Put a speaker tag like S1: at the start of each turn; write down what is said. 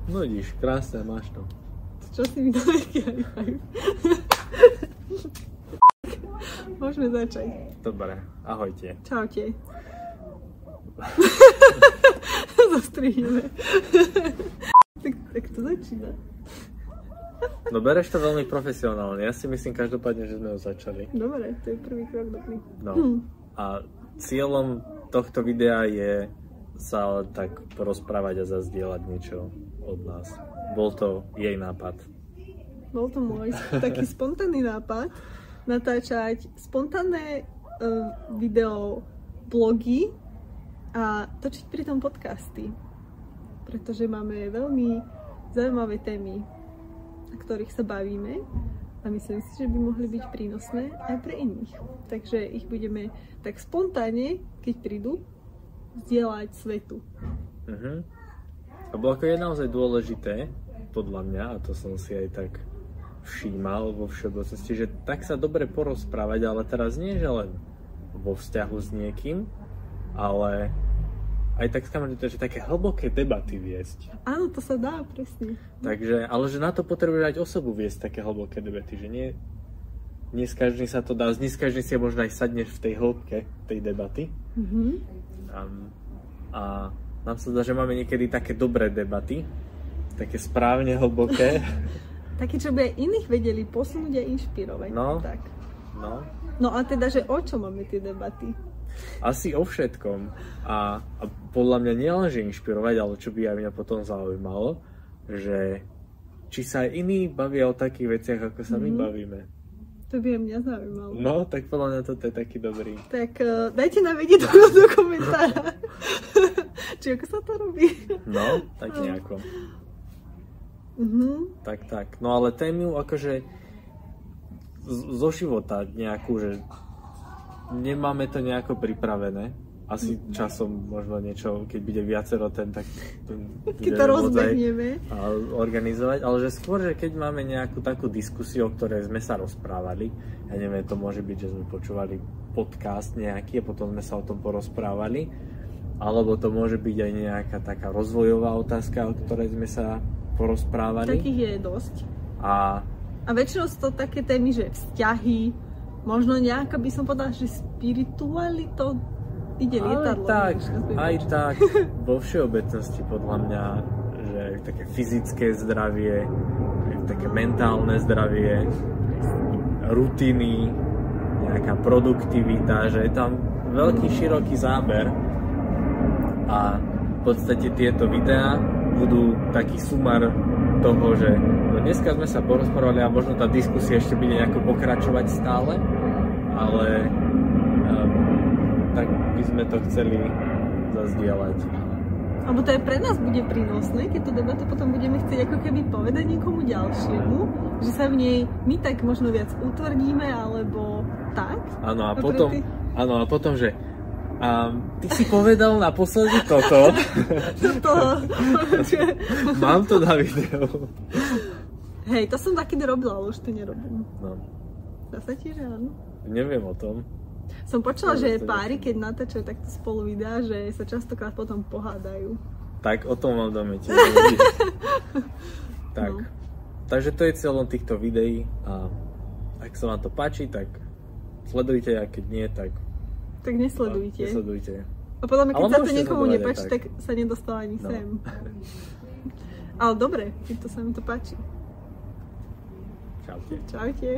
S1: No vidíš, krásne, máš to.
S2: Čo si mi dal taký high five? Môžeme začať.
S1: Dobre, ahojte.
S2: Čaute. Zostrihneme. tak to začína.
S1: No bereš to veľmi profesionálne. Ja si myslím každopádne, že sme ho začali.
S2: Dobre, to je prvý krok dobrý.
S1: No. A cieľom tohto videa je sa tak porozprávať a zazdieľať niečo od nás. Bol to jej nápad.
S2: Bol to môj taký spontánny nápad natáčať spontánne video blogy a točiť pritom podcasty. Pretože máme veľmi zaujímavé témy, na ktorých sa bavíme a myslím si, že by mohli byť prínosné aj pre iných. Takže ich budeme tak spontánne, keď prídu, zdieľať svetu.
S1: Lebo ako je naozaj dôležité, podľa mňa, a to som si aj tak všímal vo všeobecnosti, že tak sa dobre porozprávať, ale teraz nie, že len vo vzťahu s niekým, ale aj tak že také hlboké debaty viesť.
S2: Áno, to sa dá, presne.
S1: Takže, ale že na to potrebuješ aj osobu viesť také hlboké debaty, že nie z každým sa to dá, nie z každým si možno aj sadneš v tej hĺbke tej debaty. A nám sa zdá, že máme niekedy také dobré debaty, také správne hlboké.
S2: Také, čo by aj iných vedeli posunúť a inšpirovať.
S1: No,
S2: tak.
S1: No
S2: a teda, že o čo máme tie debaty?
S1: Asi o všetkom. A podľa mňa nielen, že inšpirovať, ale čo by aj mňa potom zaujímalo, že či sa aj iní bavia o takých veciach, ako sa my bavíme.
S2: To by aj mňa zaujímalo.
S1: No, tak podľa mňa toto je taký dobrý.
S2: Tak dajte nám vedieť do komentára. Či ako sa to robí?
S1: No, tak nejako. Tak. No ale tému akože zo života nejakú, že nemáme to nejako pripravené. Asi časom možno niečo, keď bude viacero tak
S2: keď to rozbehneme
S1: organizovať, ale že skôr, že keď máme nejakú takú diskusiu, o ktorej sme sa rozprávali, ja neviem, to môže byť, že sme počúvali podcast nejaký a potom sme sa o tom porozprávali, alebo to môže byť aj nejaká taká rozvojová otázka, o ktorej sme sa porozprávali.
S2: Takých je dosť. A väčšinou sú to také témy, že vzťahy, možno nejaká by som povedala, že spiritualito ide lietadlo.
S1: Aj tak, vo všeobecnosti podľa mňa, že aj také fyzické zdravie, aj také mentálne zdravie, rutiny, nejaká produktivita, že je tam veľký široký záber a v podstate tieto videá budú taký sumár toho, že dneska sme sa porozprávali a možno tá diskusia ešte bude nejako pokračovať stále, ale tak by sme to chceli zazdieľať.
S2: Alebo to aj pre nás bude prínosné, keď tú debatu potom budeme chcieť ako keby povedať niekomu ďalšiemu, že sa v nej my tak možno viac utvrdíme, alebo tak.
S1: Áno, a potom, že ty si povedal naposledy toto. Mám to na videu.
S2: Hej, to som takedy robila, ale už to nerobím.
S1: No.
S2: Dá sa ti, že áno?
S1: Neviem o tom.
S2: Som počula, že páry, keď natáčajú takto spolu videá, že sa častokrát potom pohádajú.
S1: Tak, o tom mám domete. Tak. No. Takže to je cieľom týchto videí a ak sa vám to páči, tak sledujte, a keď nie, tak
S2: nesledujte.
S1: Nesledujte.
S2: A podľa mňa, keď sa to niekomu nepáči, tak sa nedostáva ani sem. Ale dobre, keď to sa mi to páči.
S1: Čaute.
S2: Čaute.